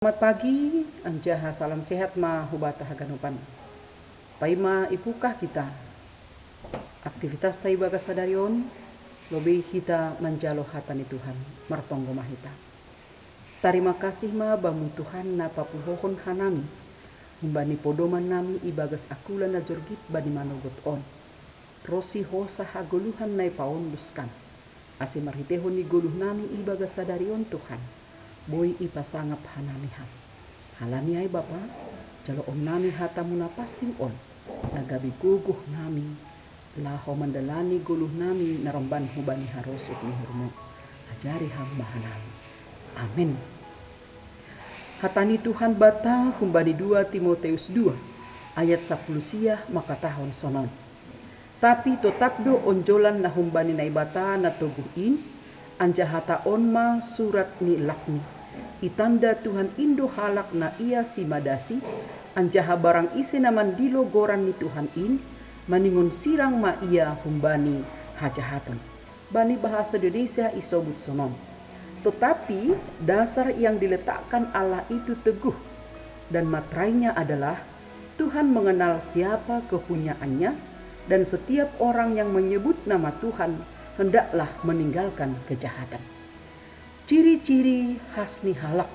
Selamat pagi, anjaha salam sehat ma hubata haganupan. Paima ipukah kita aktivitas taiba kasadarion, lebih kita menjalo hatani Tuhan, martonggo mahita. Terima kasih ma bamu Tuhan na papuhohon hanami, humbani podoman nami ibagas akula na jorgit bani manogot on. Rosi hosa hagoluhan na ipaonduskan, ase marhitehon ni goluh nami ibagas sadarion Tuhan. Boy ipasangap hanamihan. Halani ay Bapa, jalo on nami hatamuna pasing on. Nagabi guguh nami, laho mandalani guluh nami naramban hubani harosok ni hurmo. Ajari hamba hanami. Amin. Hatani Tuhan bata humbani 2 Timoteus 2 ayat 10 siah maka tahun sonon. Tapi tetap do onjolan na humbani na ibata na toguhin anjahata onma surat ni lakni. Itanda Tuhan Indo halak na ia si madasi, anjaha barang ise naman dilo goran ni Tuhan in, maningon sirang ma ia humbani hajahaton. Bani bahasa Indonesia isobut sonon. Tetapi dasar yang diletakkan Allah itu teguh, dan materainya adalah Tuhan mengenal siapa kepunyaannya, dan setiap orang yang menyebut nama Tuhan hendaklah meninggalkan kejahatan. Ciri-ciri hasni halak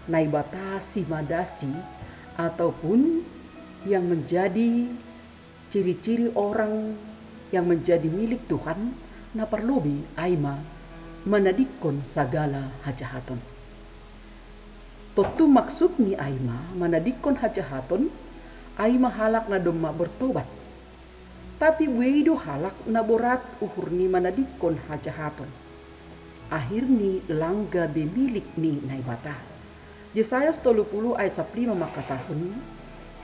naibata si madasi ataupun yang menjadi ciri-ciri orang yang menjadi milik Tuhan na perlobi aima manadikon sagala hajahaton. Totu maksud ni aima manadikon hajahaton aima halak na doma bertobat. Tapi weido halak na borat uhur ni manadikon hajahaton. Akhirni langga bemilik ni naibata. Yesaya 30 ayat 15 maka tahun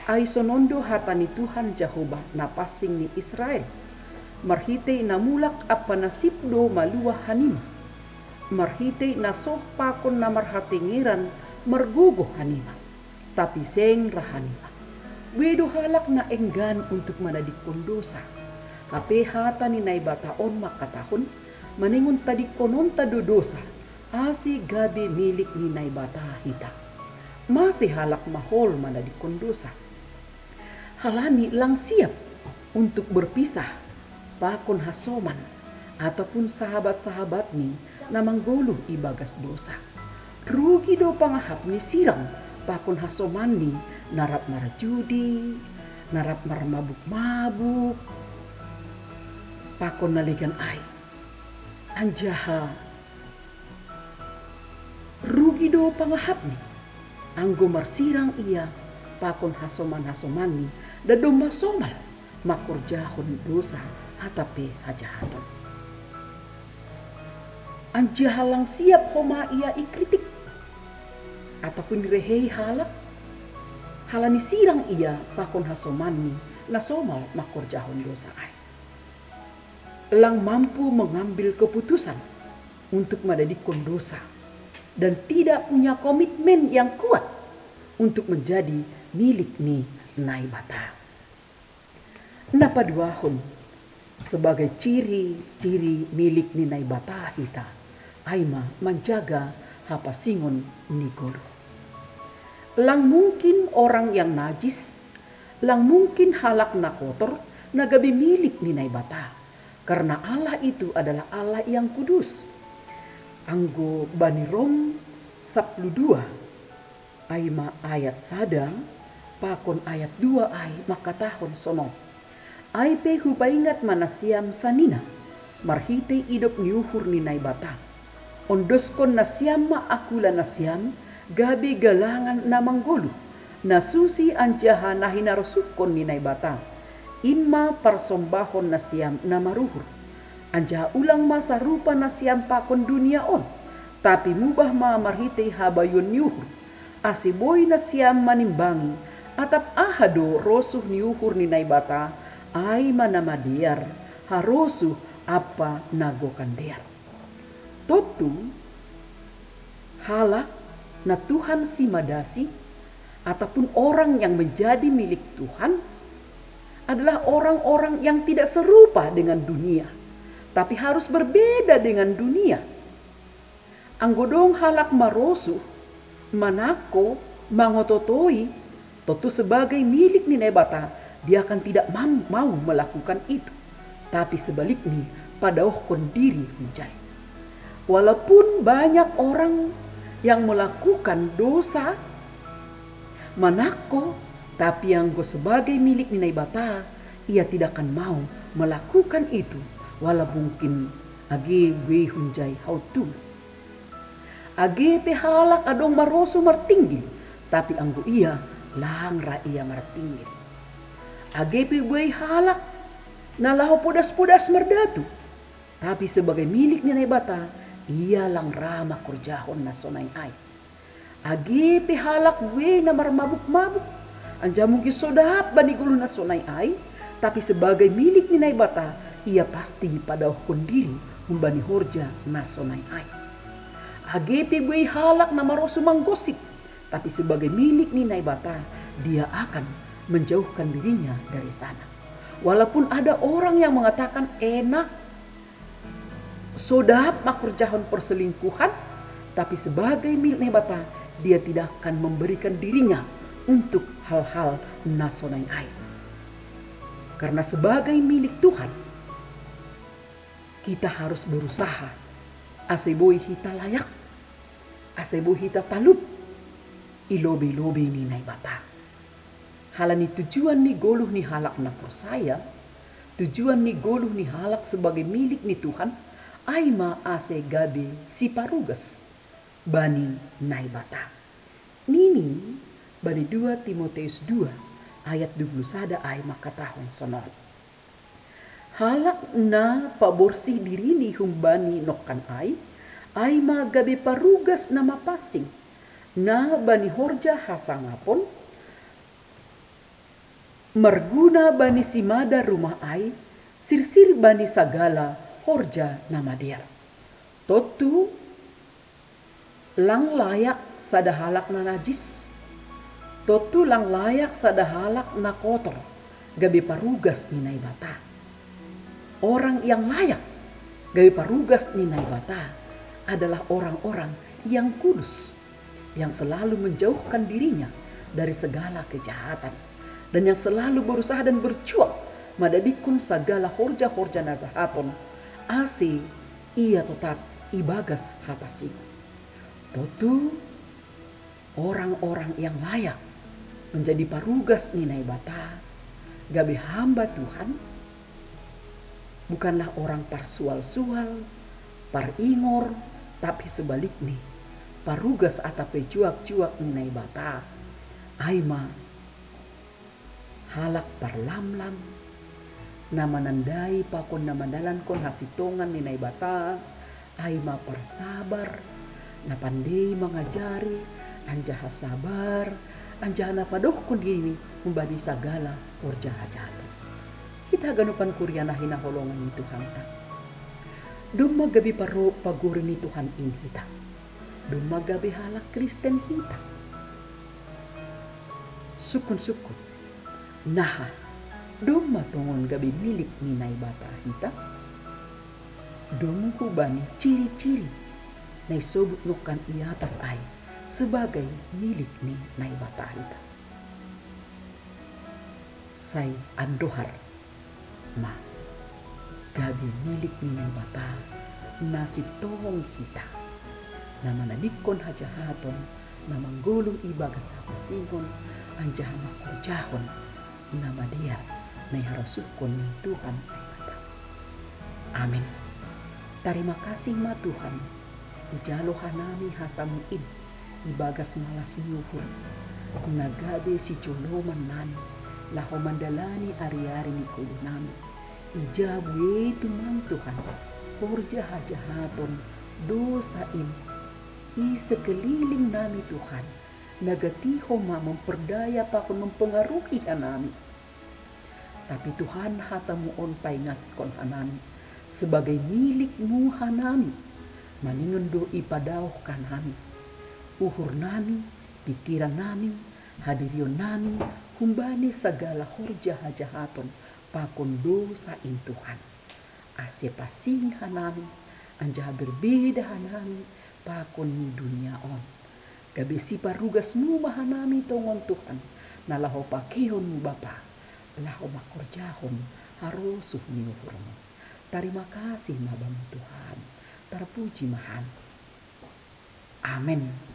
ay sonondo hatani Tuhan Jehovah na pasing ni Israel. Marhite na mulak apa nasipdo maluah hanima. Marhite na sohpakon na marhatingiran mergugo hanima. Tapi seng rahanima. Wedo halak na enggan untuk manadikon dosa. Hape hatani naibata on maka tahun maningon tadi konon tado dosa, asi gabi milik ni naibata hita. Masih halak mahol manadikon dosa. Halani lang siap untuk berpisah, pakon hasoman, ataupun sahabat-sahabat ni na mangguluh ibagas dosa. Rugi do pangahap ni sirang, pakon hasoman ni narap marajudi, narap marmabuk-mabuk, pakon naligan ay. Anjaha rugi do pangahap ni anggo marsirang ia pakon hasoman-hasoman ni dado masomal makurjahon dosa hatape hajahatan. Anjaha lang siap homa ia ikritik ataupun direhei halak halani sirang ia pakon hasoman ni nasomal makurjahon dosa ay. Lang mampu mengambil keputusan untuk madadikon dosa dan tidak punya komitmen yang kuat untuk menjadi milik ni naibata. Napaduahon sebagai ciri-ciri milik ni naibata hita aima menjaga hapasingon ni golu. Lang mungkin orang yang najis, lang mungkin halak na kotor nagabi milik ni naibata. Karena Allah itu adalah Allah yang kudus. Anggo bani Rom 12 aima ayat sadang pakon ayat 2 ay maka tahun sono. Ay pe hupaingat manasiam sanina marhite idop niuhur ni naibata. Ondoskon nasiam ma akula nasiam gabi galangan namanggolu. Nasusi anjaha nahinarosukon ni naibata. Inma persombahon nasiam namaruhur. Anjaha ulang masa rupa nasiam pakon dunia on. Tapi mubah ma marhite habayon nyuhur. Asiboy nasiam manimbangi. Atap ahado rosuh nyuhur ni naibata. Ay manamadiar. Harosuh apa nagokandear. Totu halak na Tuhan si madasi. Ataupun orang yang menjadi milik Tuhan adalah orang-orang yang tidak serupa dengan dunia, tapi harus berbeda dengan dunia. Anggodong halak marosuh Manako mangototoi tentu sebagai milik Ninai Bata, dia akan tidak mau melakukan itu. Tapi sebaliknya padahkan diri hunjai. Walaupun banyak orang yang melakukan dosa manako, tapi yang go sebagai milik Ninai Bata, ia tidak akan mau melakukan itu. Walaupun mungkin age gue hunjai hautu. Age pehalak adong maroso martinggil, tapi anggo ia langra ia martinggil. Age pe gue halak nalaho podas-podas merdatu, tapi sebagai milik Ninai Bata, ia langra makurjahon na sonai ai. Age pe halak gue na marmabuk-mabuk, anja mungkin sodap bani gulu na sonai ai, tapi sebagai milik Ninai Bata, ia pasti pada diri humbani horja na sonai ai. Agepe gue halak na marosu manggosip, tapi sebagai milik Ninai Bata, dia akan menjauhkan dirinya dari sana. Walaupun ada orang yang mengatakan enak, sodap makurjahon perselingkuhan, tapi sebagai milik Ninai Bata, dia tidak akan memberikan dirinya untuk hal-hal nasonai ai. Karena sebagai milik Tuhan, kita harus berusaha aseboi hita layak, aseboi hita talup, ilobe-lobe Ninai Bata. Halani tujuan ni goluh ni halak na persaya, tujuan ni goluh ni halak sebagai milik ni Tuhan, aima ase gabe si parugas bani Nai Bata. Nini bani 2 Timoteus 2 ayat 21 aima katahon sonor. Halak na paborsih diri ni humbani nokan ai magabe parugas na mapasing na bani horja hasangapon marguna bani simada rumah ai sirsir bani sagala horja na mader. Totu lang layak sada halak na najis, totu lang layak sada halak na kotor gabe parugas ni Ninai Bata. Orang yang layak gabe parugas Ninai Bata adalah orang-orang yang kudus, yang selalu menjauhkan dirinya dari segala kejahatan, dan yang selalu berusaha dan berjuang madadikun segala horja-horja nazahaton ase ia tetap ibagas hapasi. Totu orang-orang yang layak menjadi parugas Ninai Bata gabe hamba Tuhan bukanlah orang parsual-sual, paringor, tapi sebaliknya parugas atape juak-juak Ninai Bata aima halak parlamlam nama nandai pakon nama dalan kon hasitongan Ninai Bata aima parsabar na pandai mengajari anjaha sabar anjaha na padohkon diri membadi sagala horja hajatan. Kita ganupan kuryana hinaholongan ni Tuhan ta. Duma gabi paro paguri ni Tuhan in hita. Duma gabi halak Kristen hita. Sukun-sukun. Nah, duma tongon gabi milik ni Ninai Bata hita. Duma kubani ciri-ciri na isobut nukan iatas ay sebagai milik ni Ninai Bata hita. Say andohar ma gabi milik Ninai Bata nasi tohong hita na manadikon hajahaton na manggulong ibagas hapasingon anjaha makurjahon na madia na iharasukon ni Tuhan ay Bata. Amin. Terima kasih ma Tuhan ijalo hanami hatamu ibagas malas nyuhur nagabe si joloman nani laho mandalani ari-ari ni kulo nami ijabu itu mang Tuhan horja hajahaton dosain i sekeliling nami Tuhan nagatiho ma memperdaya pakon mempengaruhi hanami, tapi Tuhan hatamu on paingat kon hanami sebagai milikmu hanami maningon do ipadauh kanami uhur nami pikiran nami hadirion nami humbani segala horja hajahaton pakon dosa in Tuhan ase pasing hanami anjaha berbeda hanami pakon ni dunia on Gabesi parugasmu mahanami tongon Tuhan. Nalaho pakihon Bapa. Laho makorjahon harusuh niuhurmu. Terima kasih mabamu Tuhan. Terpuji mahan. Amin.